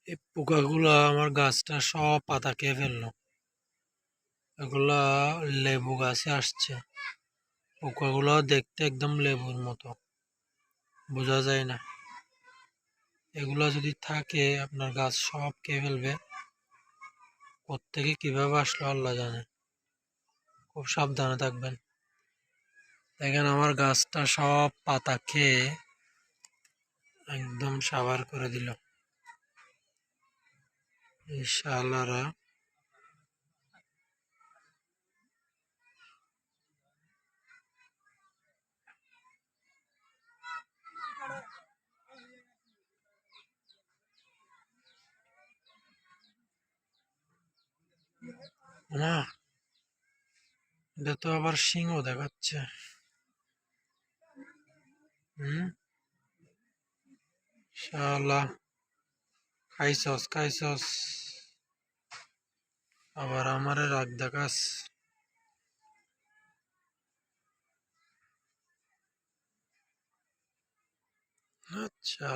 এই পোকাগুলা আমার গাছটা সব পাতা খেয়ে ফেললো। এগুলা লেবু গাছে আসছে। পোকাগুলো দেখতে একদম লেবুর মতো, বোঝা যায় না। এগুলা যদি থাকে আপনার গাছ সব খেয়ে ফেলবে। কোত্থেকে কিভাবে আসলো আল্লাহ জানে। খুব সাবধানে থাকবেন। দেখেন আমার গাছটা সব পাতা খেয়ে একদম সাবার করে দিল। এই শালারা। না, এটা তো আবার সিংহ দেখাচ্ছে। হুম। শালা, খাইছস খাইছস, আবার আমারে রাগ দেখাস। আচ্ছা।